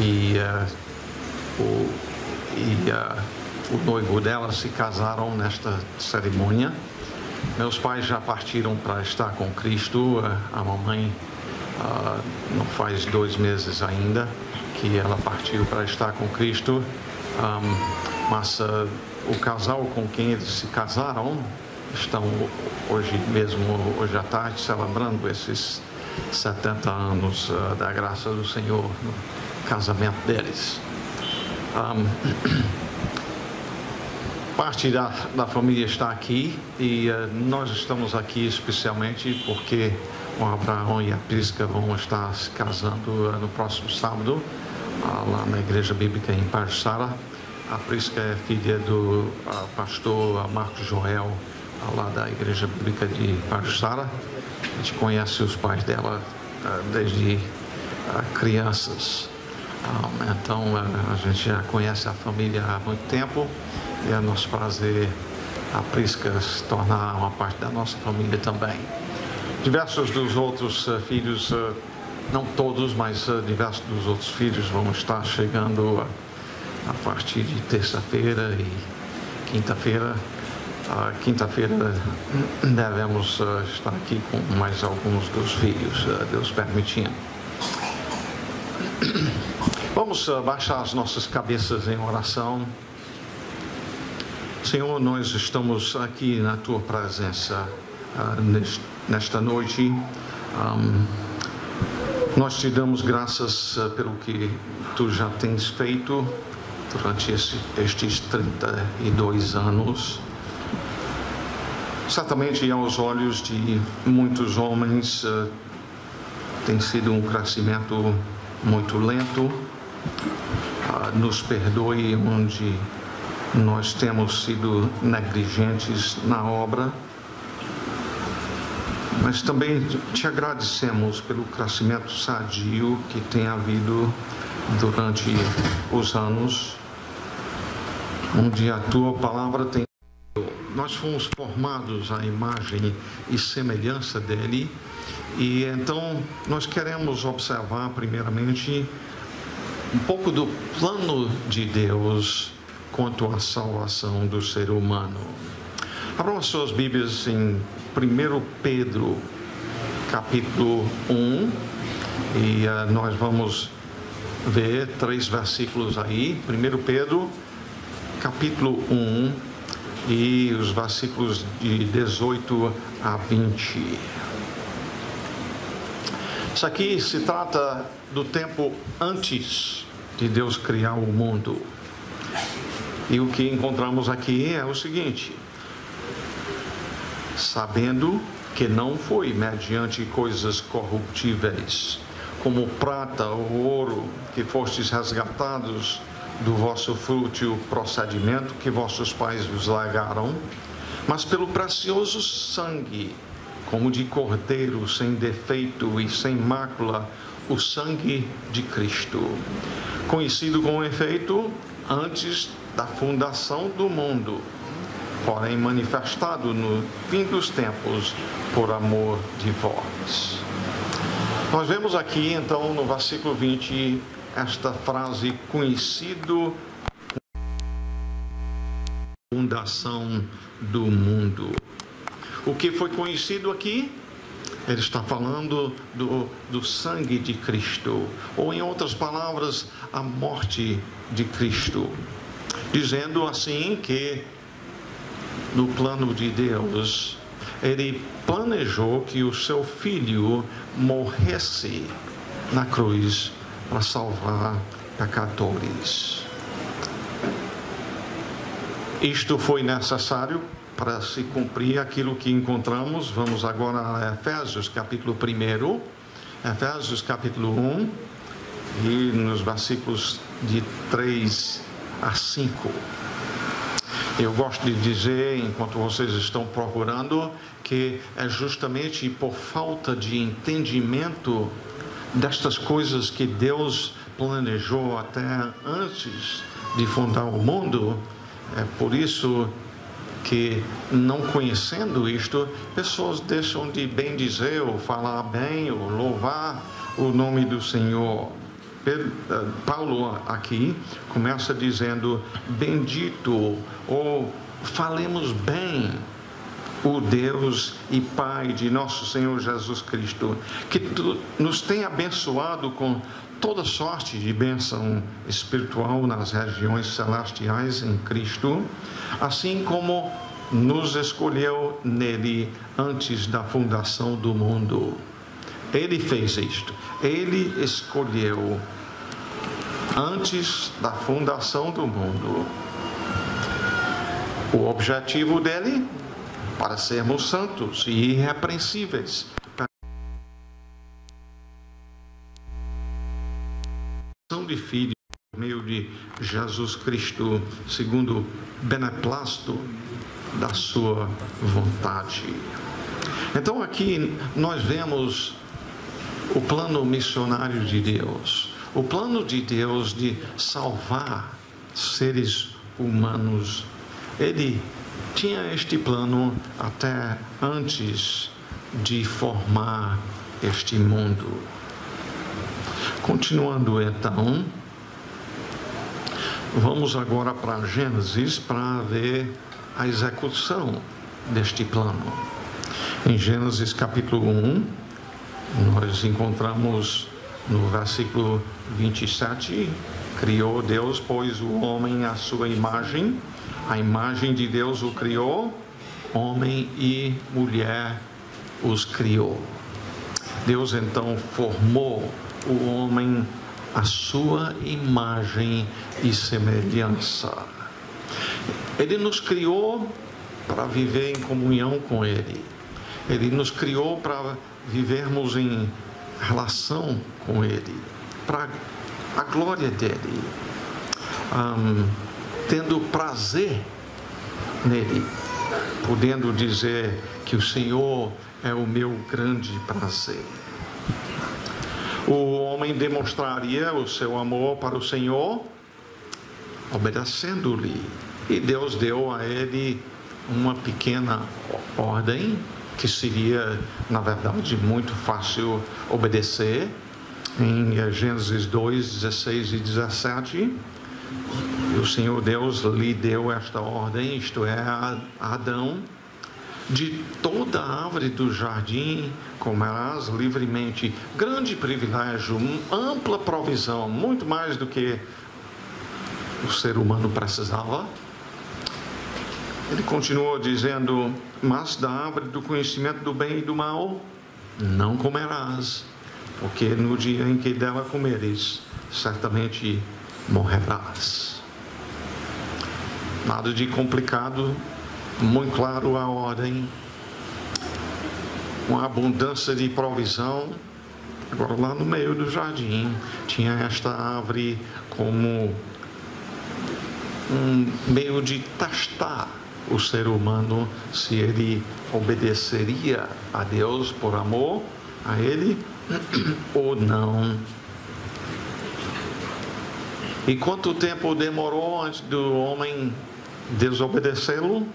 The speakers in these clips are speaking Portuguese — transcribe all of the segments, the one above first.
e o noivo dela se casaram nesta cerimônia. Meus pais já partiram para estar com Cristo. A mamãe não faz 2 meses ainda que ela partiu para estar com Cristo, mas o casal com quem eles se casaram estão hoje à tarde, celebrando esses 70 anos da graça do Senhor no casamento deles. Parte da família está aqui e nós estamos aqui especialmente porque o Abraão e a Prisca vão estar se casando no próximo sábado, lá na Igreja Bíblica em Pajuçara. A Prisca é filha do pastor Marcos Joel, lá da Igreja Bíblica de Pajuçara. A gente conhece os pais dela desde crianças. Então a gente já conhece a família há muito tempo e é nosso prazer a Prisca se tornar uma parte da nossa família também. Diversos dos outros filhos, não todos, mas diversos dos outros filhos vão estar chegando a partir de terça-feira e quinta-feira. Quinta-feira devemos estar aqui com mais alguns dos filhos, Deus permitindo. Vamos baixar as nossas cabeças em oração. Senhor, nós estamos aqui na Tua presença nesta noite. Nós Te damos graças pelo que Tu já tens feito durante estes 32 anos. Certamente, aos olhos de muitos homens, tem sido um crescimento muito lento. Nos perdoe onde nós temos sido negligentes na obra, mas também Te agradecemos pelo crescimento sadio que tem havido durante os anos, onde a Tua palavra tem. Nós fomos formados à imagem e semelhança dele, e então nós queremos observar primeiramente um pouco do plano de Deus quanto à salvação do ser humano. Abram as suas Bíblias em 1 Pedro, capítulo 1, e nós vamos ver 3 versículos aí. 1 Pedro, capítulo 1, e os versículos de 18 a 20. Isso aqui se trata do tempo antes de Deus criar o mundo. E o que encontramos aqui é o seguinte: sabendo que não foi mediante coisas corruptíveis, como prata ou ouro, que fostes resgatados do vosso fútil procedimento que vossos pais vos legaram, mas pelo precioso sangue, como de cordeiro sem defeito e sem mácula, o sangue de Cristo, conhecido com efeito antes da fundação do mundo, porém manifestado no fim dos tempos por amor de vós. Nós vemos aqui então no versículo 20 esta frase: conhecido com a fundação do mundo. O que foi conhecido aqui? Ele está falando do sangue de Cristo, ou em outras palavras, a morte de Cristo, dizendo assim que no plano de Deus Ele planejou que o seu filho morresse na cruz para salvar pecadores. Isto foi necessário para se cumprir aquilo que encontramos. Vamos agora a Efésios capítulo 1, Efésios capítulo 1, e nos versículos de 3 a 5. Eu gosto de dizer, enquanto vocês estão procurando, que é justamente por falta de entendimento destas coisas que Deus planejou até antes de fundar o mundo, é por isso que, não conhecendo isto, pessoas deixam de bendizer ou falar bem ou louvar o nome do Senhor. Paulo aqui começa dizendo: bendito, ou falemos bem, o Deus e Pai de nosso Senhor Jesus Cristo, que nos tem abençoado com toda sorte de bênção espiritual nas regiões celestiais em Cristo, assim como nos escolheu nele antes da fundação do mundo. Ele fez isto. Ele escolheu antes da fundação do mundo. O objetivo dele, para sermos santos e irrepreensíveis. De filho por meio de Jesus Cristo, segundo o beneplácito da sua vontade. Então aqui nós vemos o plano missionário de Deus, o plano de Deus de salvar seres humanos. Ele tinha este plano até antes de formar este mundo. Continuando então, vamos agora para Gênesis para ver a execução deste plano. Em Gênesis capítulo 1, nós encontramos no versículo 27, criou Deus, pois, o homem à sua imagem, a imagem de Deus o criou, homem e mulher os criou. Deus então formou o homem à sua imagem e semelhança. Ele nos criou para viver em comunhão com Ele. Ele nos criou para vivermos em relação com Ele, para a glória dEle, tendo prazer nele, podendo dizer que o Senhor é o meu grande prazer. O homem demonstraria o seu amor para o Senhor obedecendo-lhe. E Deus deu a ele uma pequena ordem, que seria, na verdade, muito fácil obedecer. Em Gênesis 2, 16 e 17, o Senhor Deus lhe deu esta ordem, isto é, a Adão: de toda a árvore do jardim comerás livremente. Grande privilégio, ampla provisão, muito mais do que o ser humano precisava. Ele continuou dizendo: mas da árvore do conhecimento do bem e do mal não comerás, porque no dia em que dela comeres, certamente morrerás. Nada de complicado, muito claro a ordem, uma abundância de provisão. Agora, lá no meio do jardim, tinha esta árvore como um meio de testar o ser humano, se ele obedeceria a Deus por amor a Ele ou não. E quanto tempo demorou antes do homem desobedecê-lo?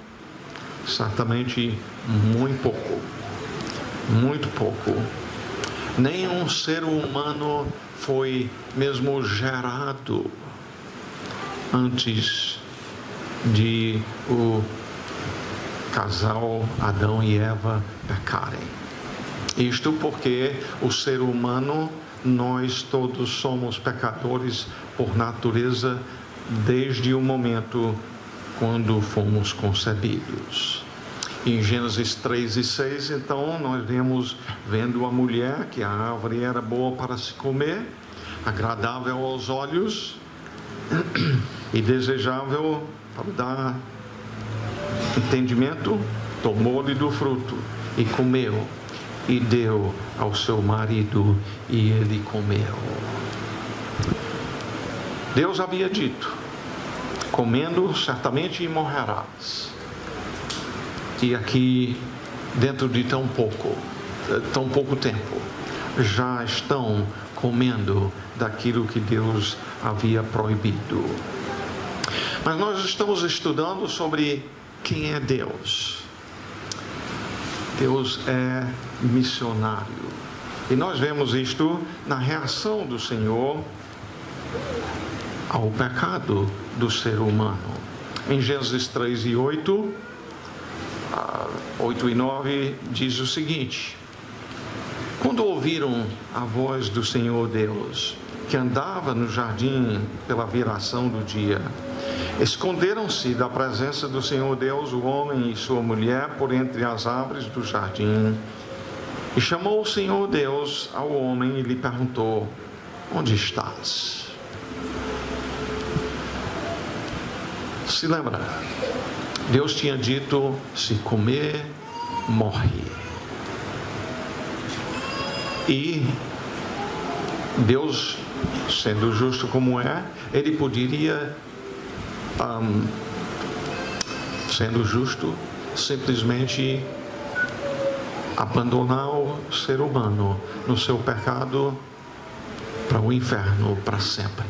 Certamente muito pouco. Muito pouco. Nenhum ser humano foi mesmo gerado antes de o casal Adão e Eva pecarem. Isto porque o ser humano, nós todos somos pecadores por natureza desde o momento quando fomos concebidos. Em Gênesis 3 e 6, então, nós vendo a mulher que a árvore era boa para se comer, agradável aos olhos e desejável para dar entendimento, tomou-lhe do fruto e comeu, e deu ao seu marido, e ele comeu. Deus havia dito: comendo certamente morrerás. E aqui, dentro de tão pouco tempo, já estão comendo daquilo que Deus havia proibido. Mas nós estamos estudando sobre quem é Deus. Deus é missionário. E nós vemos isto na reação do Senhor ao pecado do ser humano. Em Gênesis 3 e 8, 8 e 9, diz o seguinte: quando ouviram a voz do Senhor Deus, que andava no jardim pela viração do dia, esconderam-se da presença do Senhor Deus o homem e sua mulher por entre as árvores do jardim. E chamou o Senhor Deus ao homem e lhe perguntou: onde estás? Se lembra, Deus tinha dito: se comer, morre. E Deus, sendo justo como é, ele poderia, sendo justo, simplesmente abandonar o ser humano no seu pecado para o inferno para sempre.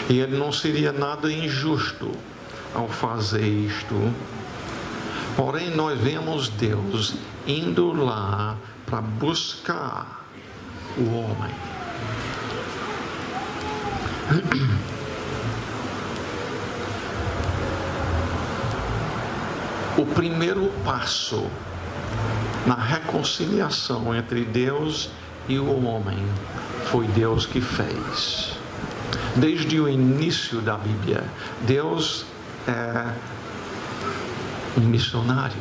E ele não seria nada injusto ao fazer isto. Porém, nós vemos Deus indo lá para buscar o homem. O primeiro passo na reconciliação entre Deus e o homem foi Deus que fez. Desde o início da Bíblia, Deus é um missionário,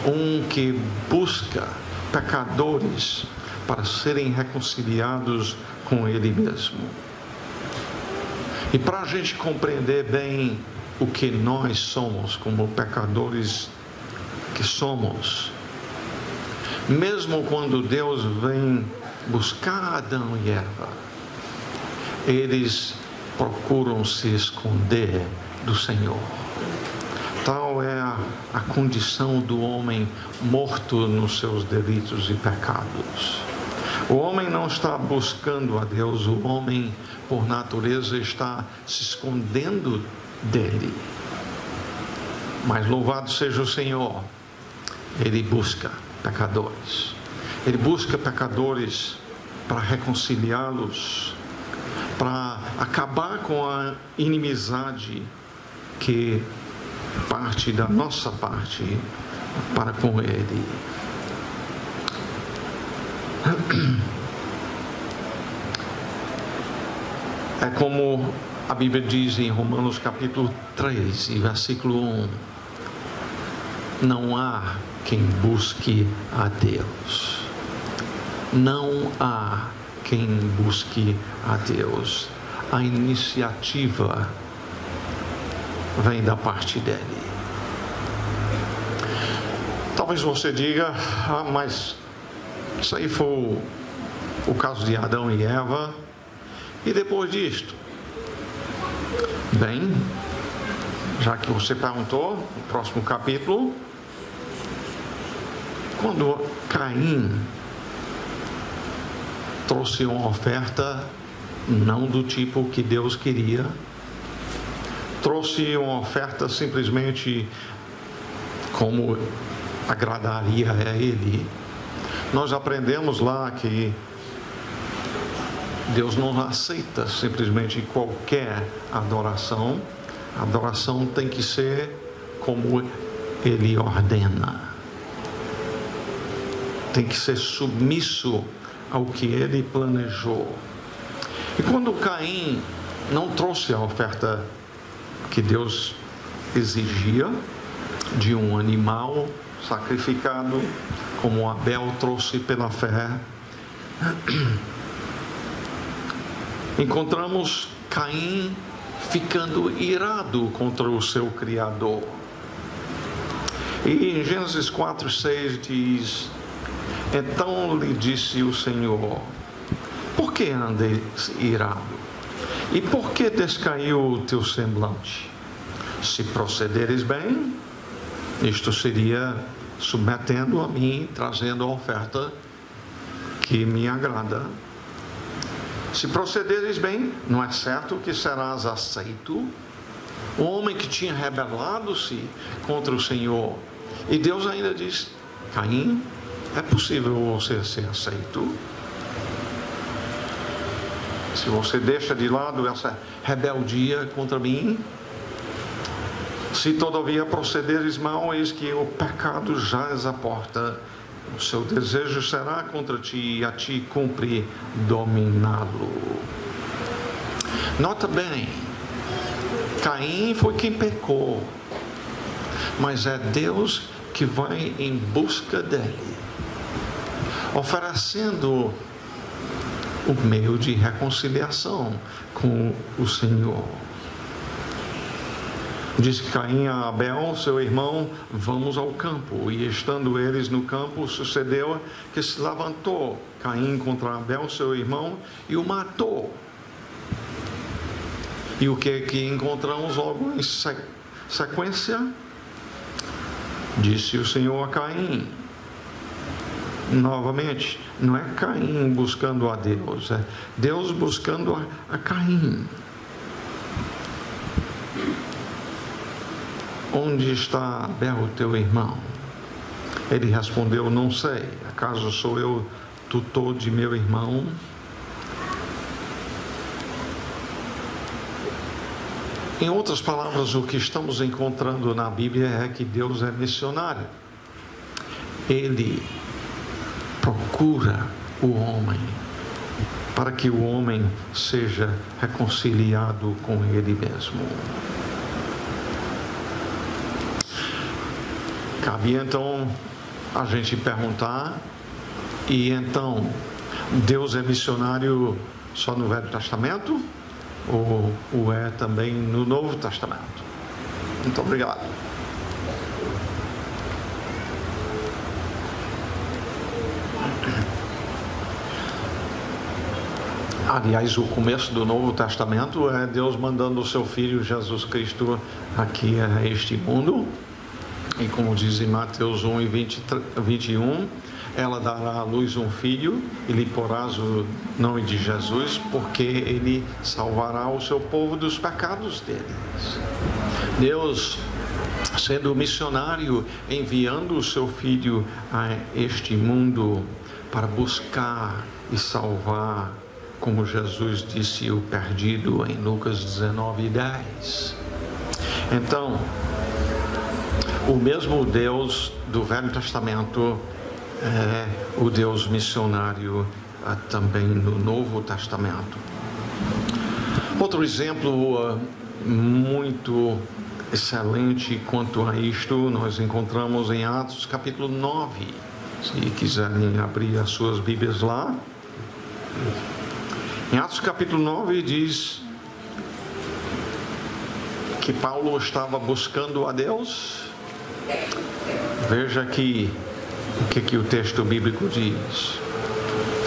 um que busca pecadores para serem reconciliados com Ele mesmo. E para a gente compreender bem o que nós somos como pecadores que somos, mesmo quando Deus vem buscar Adão e Eva, eles procuram se esconder do Senhor. Tal é a condição do homem morto nos seus delitos e pecados. O homem não está buscando a Deus, o homem, por natureza, está se escondendo dele. Mas louvado seja o Senhor, Ele busca pecadores. Ele busca pecadores para reconciliá-los, para acabar com a inimizade que parte da nossa parte para com Ele. É como a Bíblia diz em Romanos capítulo 3 e versículo 1: não há quem busque a Deus. Não há quem busque a Deus. A iniciativa vem da parte dele. Talvez você diga: mas isso aí foi o caso de Adão e Eva, e depois disto? Bem, já que você perguntou, no próximo capítulo, quando Caim trouxe uma oferta não do tipo que Deus queria, trouxe uma oferta simplesmente como agradaria a Ele, nós aprendemos lá que Deus não aceita simplesmente qualquer adoração. A adoração tem que ser como Ele ordena. Tem que ser submisso ao que Ele planejou. E quando Caim não trouxe a oferta que Deus exigia, de um animal sacrificado, como Abel trouxe pela fé, encontramos Caim ficando irado contra o seu Criador. E em Gênesis 4:6 diz: então lhe disse o Senhor: por que andas irado? E por que descaiu o teu semblante? Se procederes bem, isto seria submetendo a mim, trazendo a oferta que me agrada. Se procederes bem, não é certo que serás aceito? O homem que tinha rebelado-se contra o Senhor. E Deus ainda diz: Caim, é possível você ser aceito? Se você deixa de lado essa rebeldia contra mim, se todavia procederes mal, eis que o pecado jaz à porta, o seu desejo será contra ti e a ti cumpre dominá-lo. Nota bem, Caim foi quem pecou, mas é Deus que vai em busca dele, oferecendo o meio de reconciliação com o Senhor. Disse Caim a Abel, seu irmão, vamos ao campo. E estando eles no campo, sucedeu que se levantou Caim contra Abel, seu irmão, e o matou. E o que encontramos logo em sequência? Disse o Senhor a Caim, novamente, não é Caim buscando a Deus, é Deus buscando a Caim. Onde está Abel, teu irmão? Ele respondeu, não sei. Acaso sou eu tutor de meu irmão? Em outras palavras, o que estamos encontrando na Bíblia é que Deus é missionário. Ele procura o homem para que o homem seja reconciliado com ele mesmo. Cabe então a gente perguntar, e então, Deus é missionário só no Velho Testamento? Ou o é também no Novo Testamento? Muito obrigado. Aliás, o começo do Novo Testamento é Deus mandando o seu Filho Jesus Cristo aqui a este mundo. E como diz em Mateus 1 e 21, ela dará à luz um filho e lhe porás o nome de Jesus, porque ele salvará o seu povo dos pecados deles. Deus, sendo missionário, enviando o seu filho a este mundo para buscar e salvar, como Jesus disse, o perdido em Lucas 19:10. Então, o mesmo Deus do Velho Testamento é o Deus missionário também no Novo Testamento. Outro exemplo muito excelente quanto a isto nós encontramos em Atos capítulo 9. Se quiserem abrir as suas Bíblias lá. Em Atos capítulo 9 diz que Paulo estava buscando a Deus. Veja aqui o que o texto bíblico diz.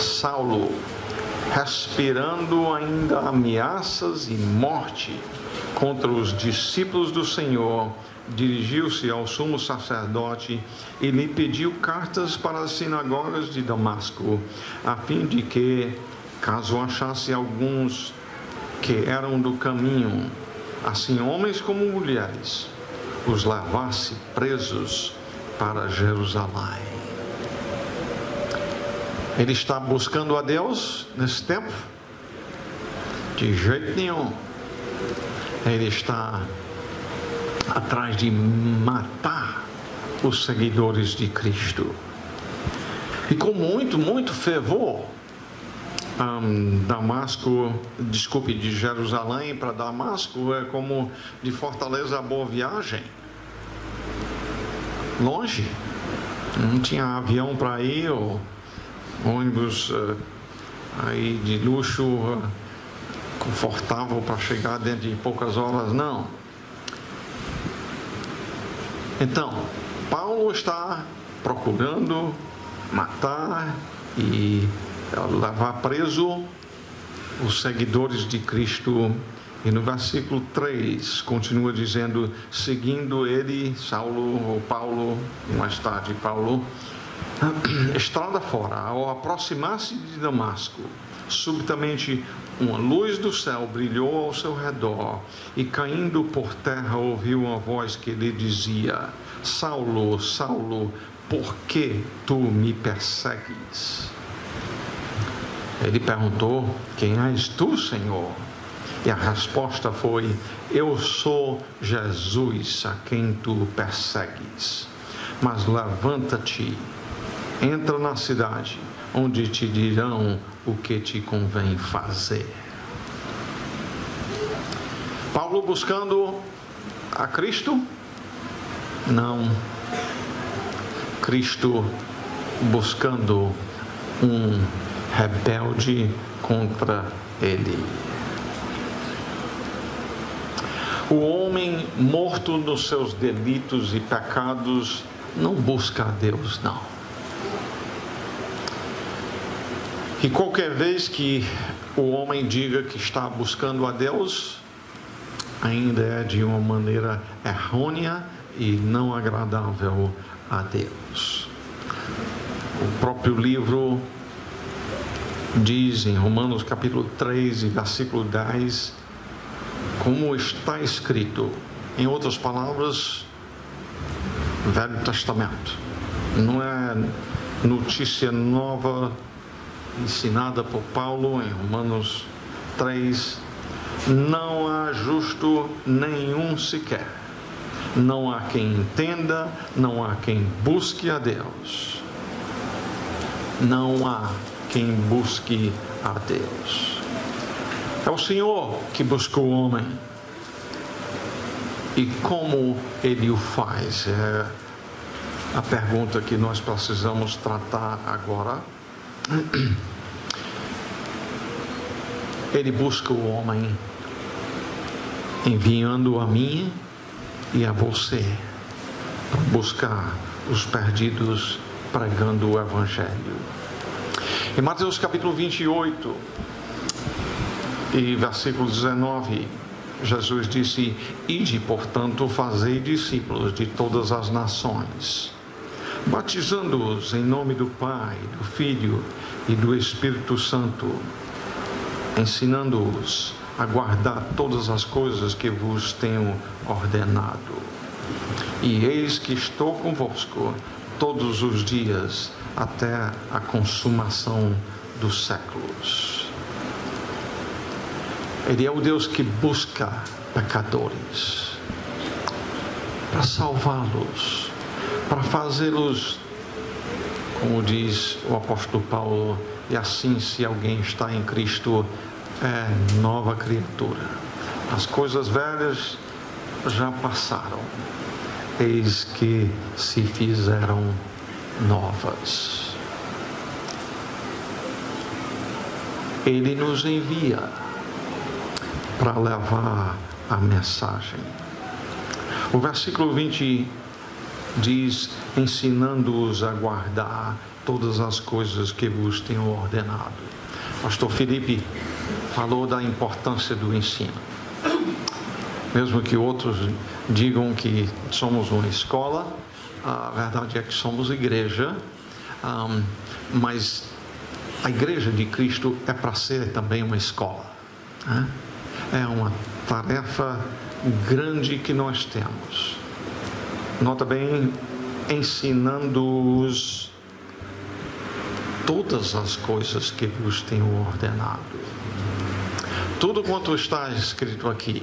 Saulo, respirando ainda ameaças e morte contra os discípulos do Senhor, dirigiu-se ao sumo sacerdote e lhe pediu cartas para as sinagogas de Damasco, a fim de que, caso achasse alguns que eram do caminho, assim homens como mulheres, os levasse presos para Jerusalém. Ele está buscando a Deus nesse tempo? De jeito nenhum. Ele está atrás de matar os seguidores de Cristo. E com muito fervor, de Jerusalém para Damasco é como de Fortaleza a Boa Viagem. Longe, não tinha avião para ir, ou ônibus aí de luxo, confortável para chegar dentro de poucas horas, não. Então, Paulo está procurando matar e levar preso os seguidores de Cristo. E no versículo 3 continua dizendo, seguindo ele, Saulo ou Paulo, mais tarde Paulo, estrada fora, ao aproximar-se de Damasco, subitamente uma luz do céu brilhou ao seu redor, e caindo por terra ouviu uma voz que lhe dizia, Saulo, Saulo, por que tu me persegues? Ele perguntou: quem és tu, Senhor? E a resposta foi: eu sou Jesus, a quem tu persegues. Mas levanta-te, entra na cidade, onde te dirão o que te convém fazer. Paulo buscando a Cristo? Não. Cristo buscando um rebelde contra ele. O homem morto nos seus delitos e pecados não busca a Deus, não. E qualquer vez que o homem diga que está buscando a Deus, ainda é de uma maneira errônea e não agradável a Deus. O próprio livro diz em Romanos capítulo 3 e versículo 10, como está escrito, em outras palavras, Velho Testamento. Não é notícia nova ensinada por Paulo em Romanos 3. Não há justo nenhum sequer. Não há quem entenda, não há quem busque a Deus. Não há quem busque a Deus. É o Senhor que busca o homem. E como Ele o faz? É a pergunta que nós precisamos tratar agora. Ele busca o homem enviando a mim e a você para buscar os perdidos, pregando o Evangelho. Em Mateus capítulo 28 e versículo 19, Jesus disse: ide, portanto, fazei discípulos de todas as nações, batizando-os em nome do Pai, do Filho e do Espírito Santo, ensinando-os a guardar todas as coisas que vos tenho ordenado. E eis que estou convosco todos os dias até a consumação dos séculos. Ele é o Deus que busca pecadores para salvá-los, para fazê-los, como diz o apóstolo Paulo, e assim, se alguém está em Cristo, é nova criatura. As coisas velhas já passaram, eis que se fizeram novas. Ele nos envia para levar a mensagem. O versículo 20 diz: ensinando-os a guardar todas as coisas que vos tenho ordenado. Pastor Felipe falou da importância do ensino. Mesmo que outros digam que somos uma escola, a verdade é que somos igreja, mas a igreja de Cristo é para ser também uma escola. É uma tarefa grande que nós temos. Nota bem, ensinando-os todas as coisas que vos tenho ordenado. Tudo quanto está escrito aqui.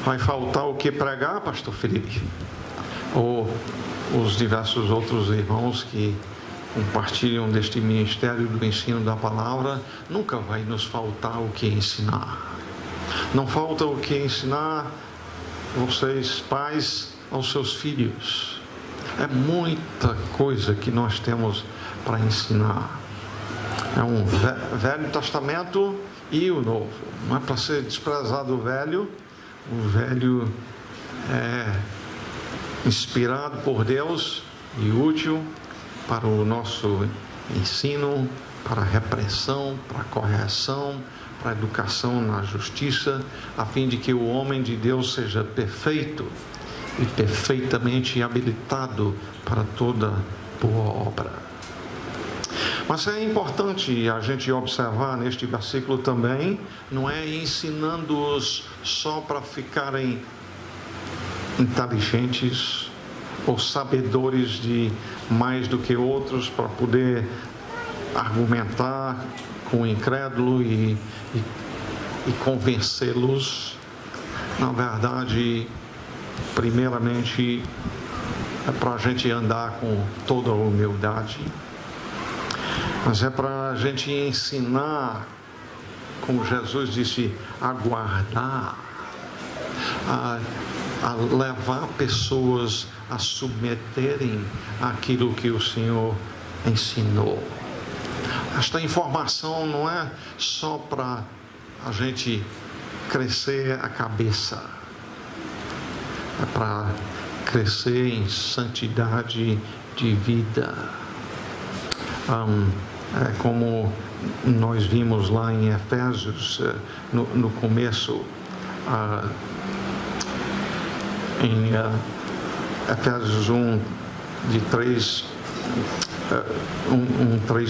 Vai faltar o que pregar, pastor Felipe? Ou os diversos outros irmãos que compartilham deste ministério do ensino da palavra, nunca vai nos faltar o que ensinar. Não falta o que ensinar vocês, pais, aos seus filhos. É muita coisa que nós temos para ensinar. É um Velho Testamento e o Novo. Não é para ser desprezado o Velho. O Velho é inspirado por Deus e útil para o nosso ensino, para a repreensão, para a correção, para a educação na justiça, a fim de que o homem de Deus seja perfeito e perfeitamente habilitado para toda boa obra. Mas é importante a gente observar neste versículo também, não é ensinando-os só para ficarem inteligentes ou sabedores de mais do que outros, para poder argumentar com o incrédulo e convencê-los. Na verdade, primeiramente, é para a gente andar com toda a humildade, mas é para a gente ensinar, como Jesus disse, a guardar, a levar pessoas a submeterem aquilo que o Senhor ensinou. Esta informação não é só para a gente crescer a cabeça, é para crescer em santidade de vida. É como nós vimos lá em Efésios, no começo, em Efésios 1, de 3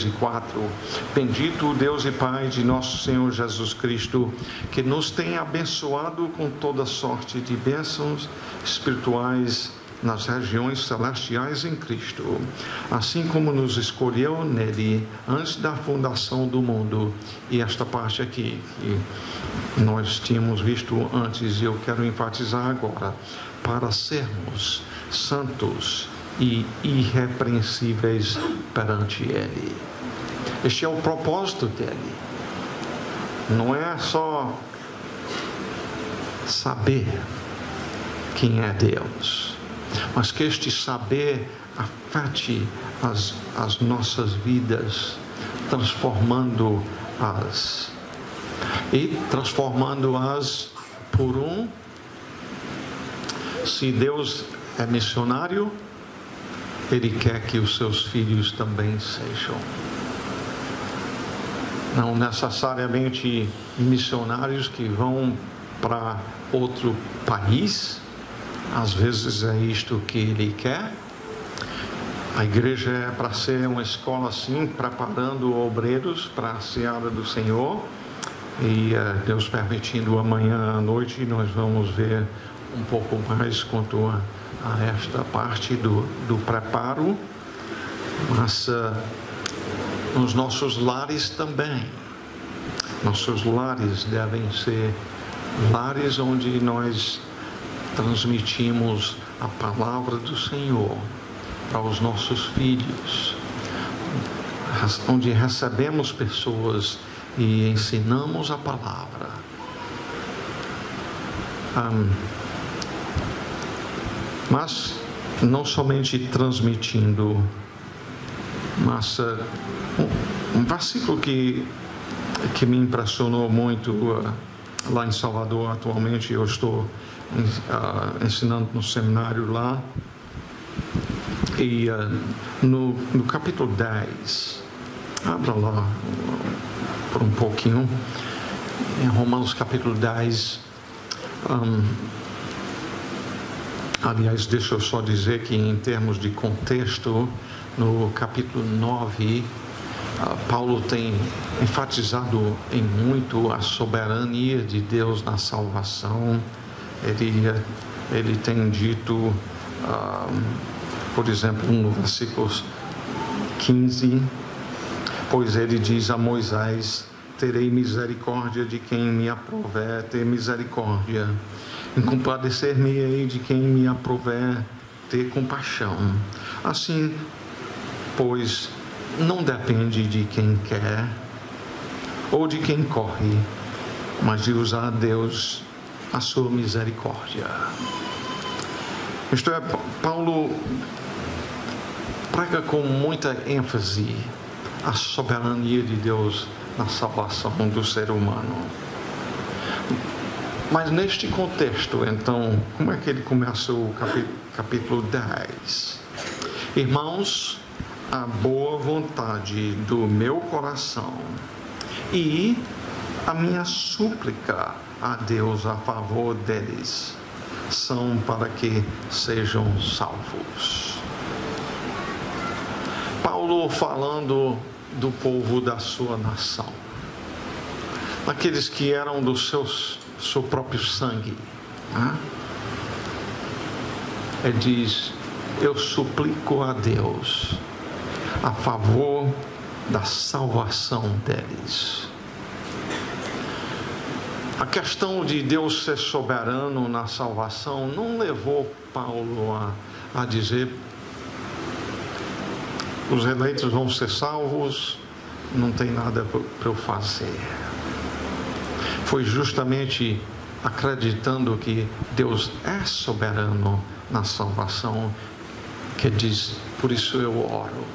e 4. Bendito o Deus e Pai de nosso Senhor Jesus Cristo, que nos tem abençoado com toda sorte de bênçãos espirituais nas regiões celestiais em Cristo, assim como nos escolheu nele antes da fundação do mundo. E esta parte aqui que nós tínhamos visto antes, e eu quero enfatizar agora, para sermos santos e irrepreensíveis perante Ele. Este é o propósito dele. Não é só saber quem é Deus, mas que este saber afete as nossas vidas, transformando-as por se Deus é missionário, Ele quer que os seus filhos também sejam. Não necessariamente missionários que vão para outro país. Às vezes é isto que Ele quer. A igreja é para ser uma escola assim, preparando obreiros para a seara do Senhor. E Deus permitindo, amanhã à noite nós vamos ver um pouco mais quanto a esta parte do preparo, mas nos nossos lares também. Nossos lares devem ser lares onde nós transmitimos a palavra do Senhor para os nossos filhos, onde recebemos pessoas e ensinamos a palavra. Mas não somente transmitindo, mas um versículo que me impressionou muito lá em Salvador. Atualmente eu estou ensinando no seminário lá, e no capítulo 10, abra lá por um pouquinho, em Romanos capítulo 10. Aliás, deixa eu só dizer que em termos de contexto, no capítulo 9, Paulo tem enfatizado em muito a soberania de Deus na salvação. Ele tem dito, por exemplo, no versículo 15, pois ele diz a Moisés: terei misericórdia de quem me aprouver ter misericórdia, e compadecer-me-ei de quem me aprouver ter compaixão. Assim, pois, não depende de quem quer ou de quem corre, mas de usar a Deus a sua misericórdia. Isto é, Paulo prega com muita ênfase a soberania de Deus na salvação do ser humano. Mas neste contexto, então, como é que ele começa o capítulo 10? Irmãos, a boa vontade do meu coração e a minha súplica a Deus a favor deles são para que sejam salvos. Paulo falando do povo da sua nação, daqueles que eram do seu próprio sangue, né? Ele diz: eu suplico a Deus a favor da salvação deles. A questão de Deus ser soberano na salvação não levou Paulo a dizer: os eleitos vão ser salvos, não tem nada para eu fazer. Foi justamente acreditando que Deus é soberano na salvação que diz: por isso eu oro,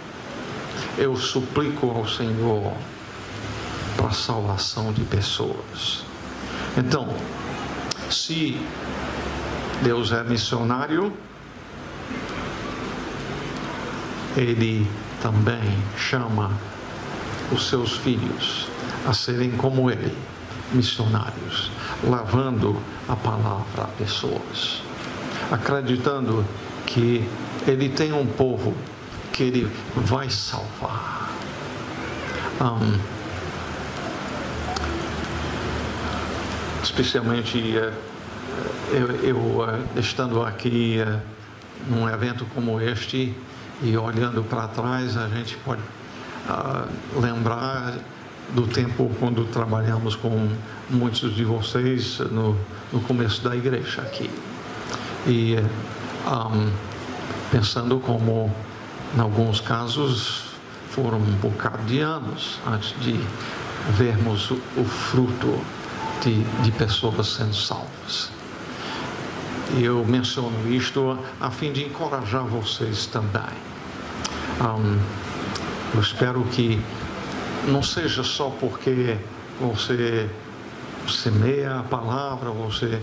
eu suplico ao Senhor para a salvação de pessoas. Então, se Deus é missionário, Ele também chama os seus filhos a serem como Ele, missionários, levando a palavra a pessoas, acreditando que Ele tem um povo que Ele vai salvar. Especialmente eu estando aqui num evento como este e olhando para trás, a gente pode lembrar do tempo quando trabalhamos com muitos de vocês no começo da igreja aqui. E pensando como, em alguns casos, foram um bocado de anos antes de vermos o fruto de pessoas sendo salvas. E eu menciono isto a fim de encorajar vocês também. Eu espero que não seja só porque você semeia a palavra, você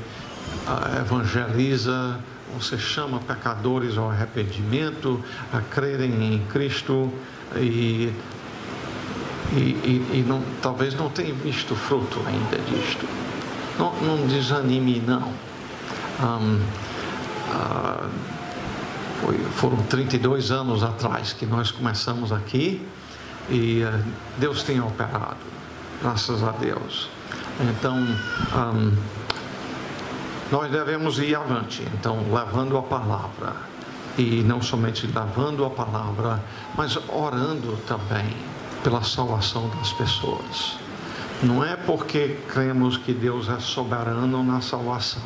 evangeliza, você chama pecadores ao arrependimento, a crerem em Cristo e não, talvez não tenha visto fruto ainda disto. Não desanime, não. Foram 32 anos atrás que nós começamos aqui e Deus tem operado, graças a Deus. Então, nós devemos ir avante, então, levando a palavra, e não somente levando a palavra, mas orando também pela salvação das pessoas. Não é porque cremos que Deus é soberano na salvação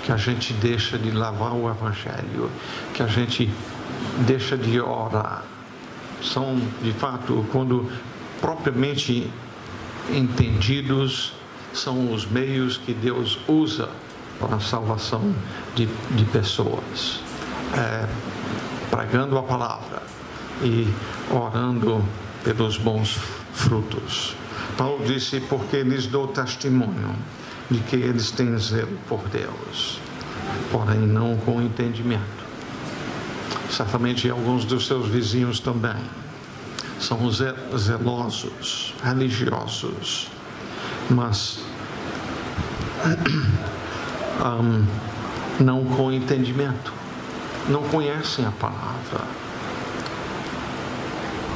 que a gente deixa de levar o Evangelho, que a gente deixa de orar. São, de fato, quando propriamente entendidos, são os meios que Deus usa para a salvação de pessoas. Pregando a palavra e orando pelos bons frutos. Paulo disse: porque lhes dou testemunho de que eles têm zelo por Deus, porém não com entendimento. Certamente alguns dos seus vizinhos também são zelosos, religiosos, mas não com entendimento, não conhecem a palavra.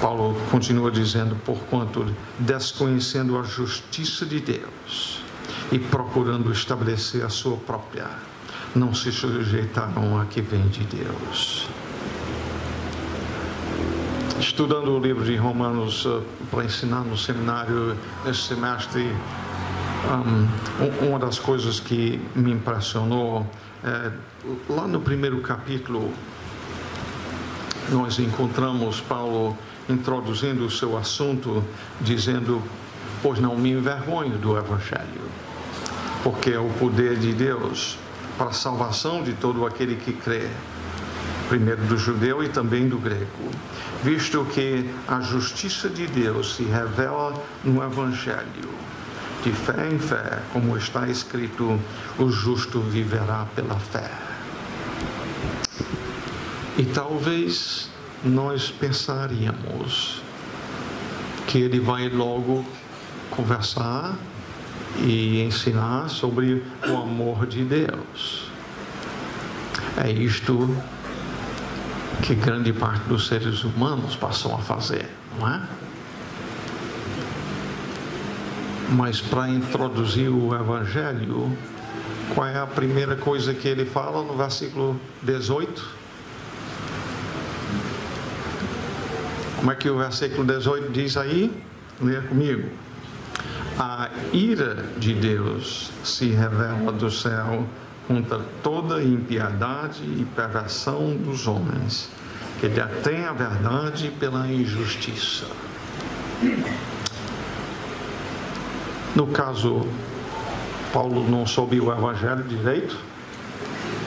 Paulo continua dizendo: porquanto, desconhecendo a justiça de Deus e procurando estabelecer a sua própria, não se sujeitaram a que vem de Deus. Estudando o livro de Romanos para ensinar no seminário nesse semestre, uma das coisas que me impressionou lá no primeiro capítulo, nós encontramos Paulo introduzindo o seu assunto, dizendo: pois não me envergonho do Evangelho, porque é o poder de Deus para a salvação de todo aquele que crê, primeiro do judeu e também do grego, visto que a justiça de Deus se revela no Evangelho, de fé em fé, como está escrito: o justo viverá pela fé. E talvez nós pensaríamos que ele vai logo conversar e ensinar sobre o amor de Deus. É isto que grande parte dos seres humanos passam a fazer, não é? Mas para introduzir o Evangelho, qual é a primeira coisa que ele fala no versículo 18? Como é que o versículo 18 diz aí? Leia comigo. A ira de Deus se revela do céu contra toda impiedade e perversão dos homens, que detêm a verdade pela injustiça. No caso, Paulo não soube o Evangelho direito,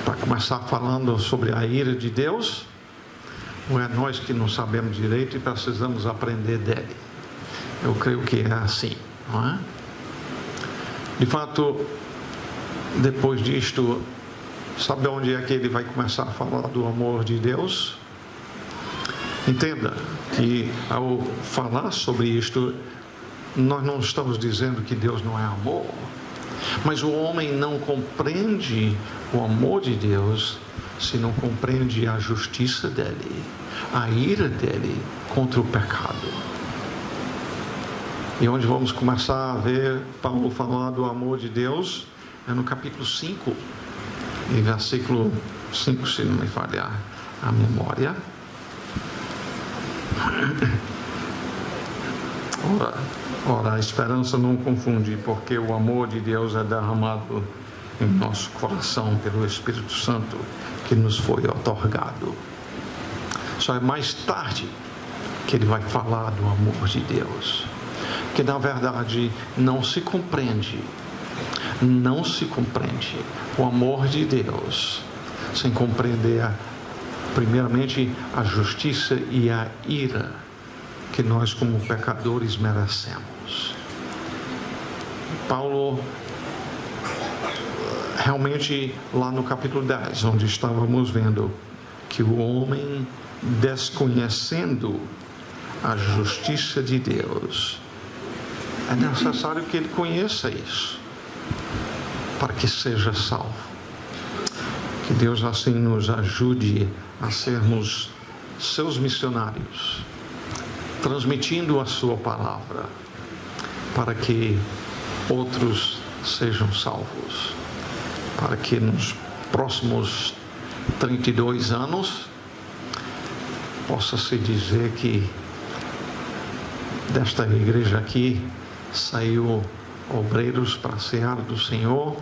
para começar falando sobre a ira de Deus, ou é nós que não sabemos direito e precisamos aprender dele? Eu creio que é assim, não é? De fato, depois disto, sabe onde é que ele vai começar a falar do amor de Deus? Entenda que ao falar sobre isto, nós não estamos dizendo que Deus não é amor, mas o homem não compreende o amor de Deus se não compreende a justiça dele, a ira dele contra o pecado. E onde vamos começar a ver Paulo falar do amor de Deus é no capítulo 5, e versículo 5, se não me falhar a memória. Ora, a esperança não confunde, porque o amor de Deus é derramado em nosso coração pelo Espírito Santo que nos foi otorgado. Só é mais tarde que ele vai falar do amor de Deus, que na verdade não se compreende o amor de Deus sem compreender primeiramente a justiça e a ira que nós como pecadores merecemos. Paulo realmente lá no capítulo 10, onde estávamos vendo que o homem, desconhecendo a justiça de Deus, é necessário que ele conheça isso para que seja salvo. Que Deus assim nos ajude a sermos seus missionários, transmitindo a sua palavra para que outros sejam salvos, para que nos próximos 32 anos possa-se dizer que desta igreja aqui saiu obreiros para a seara do Senhor,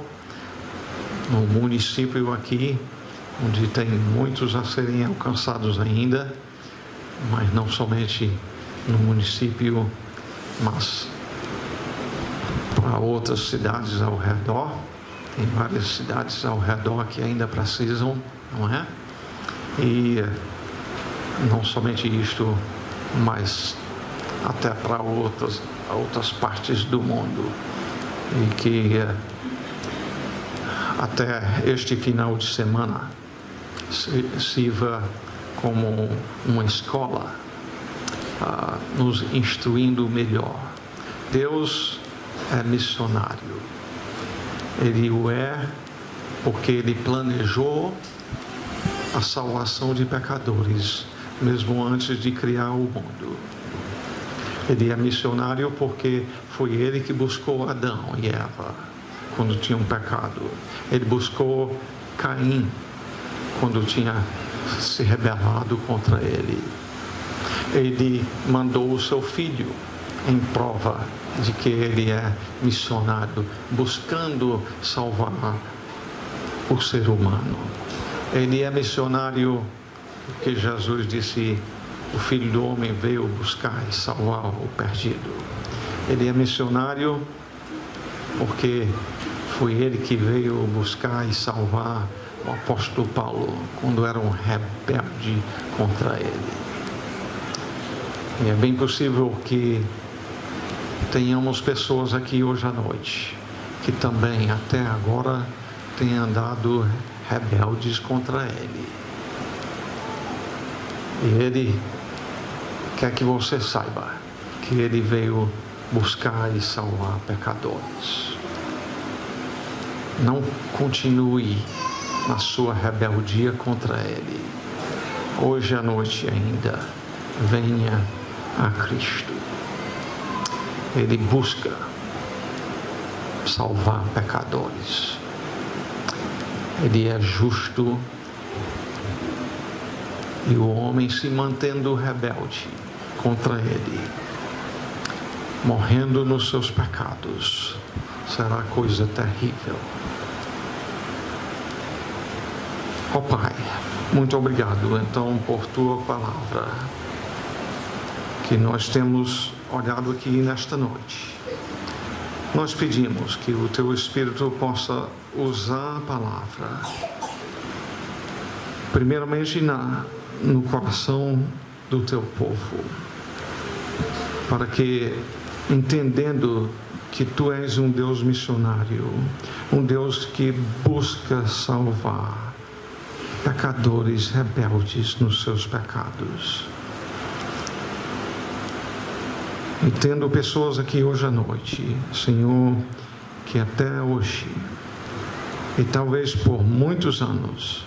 no município aqui, onde tem muitos a serem alcançados ainda, mas não somente no município, mas para outras cidades ao redor. Tem várias cidades ao redor que ainda precisam, não é? E não somente isto, mas até para outras partes do mundo. E que até este final de semana sirva como uma escola, nos instruindo melhor. Deus é missionário. Ele o é porque ele planejou a salvação de pecadores, mesmo antes de criar o mundo. Ele é missionário porque foi ele que buscou Adão e Eva quando tinham pecado. Ele buscou Caim quando tinha se rebelado contra ele. Ele mandou o seu filho em prova de que ele é missionário, buscando salvar o ser humano. Ele é missionário porque Jesus disse: o Filho do Homem veio buscar e salvar o perdido. Ele é missionário porque foi ele que veio buscar e salvar o apóstolo Paulo quando era um rebelde contra ele. E é bem possível que tenhamos pessoas aqui hoje à noite que também até agora têm andado rebeldes contra ele. E ele quer que você saiba que ele veio buscar e salvar pecadores. Não continue na sua rebeldia contra ele. Hoje à noite ainda, venha a Cristo. Ele busca salvar pecadores. Ele é justo, e o homem se mantendo rebelde contra ele, morrendo nos seus pecados. Será coisa terrível. Ó Pai, muito obrigado então por tua palavra que nós temos olhado aqui nesta noite. Nós pedimos que o teu Espírito possa usar a palavra, primeiramente no coração do teu povo, para que, entendendo que tu és um Deus missionário, um Deus que busca salvar pecadores rebeldes nos seus pecados. E tendo pessoas aqui hoje à noite, Senhor, que até hoje, e talvez por muitos anos,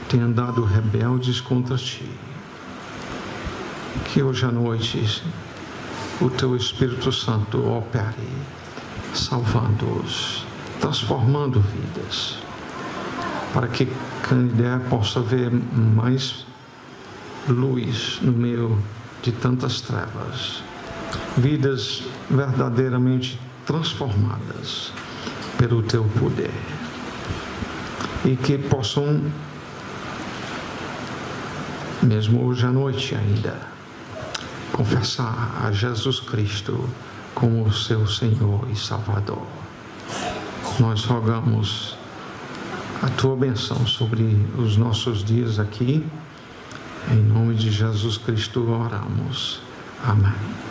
têm andado rebeldes contra Ti, que hoje à noite o Teu Espírito Santo opere, salvando-os, transformando vidas, para que Canidé possa ver mais luz no meio de tantas trevas, vidas verdadeiramente transformadas pelo Teu poder, e que possam, mesmo hoje à noite ainda, confessar a Jesus Cristo como seu Senhor e Salvador. Nós rogamos a Tua bênção sobre os nossos dias aqui. Em nome de Jesus Cristo oramos. Amém.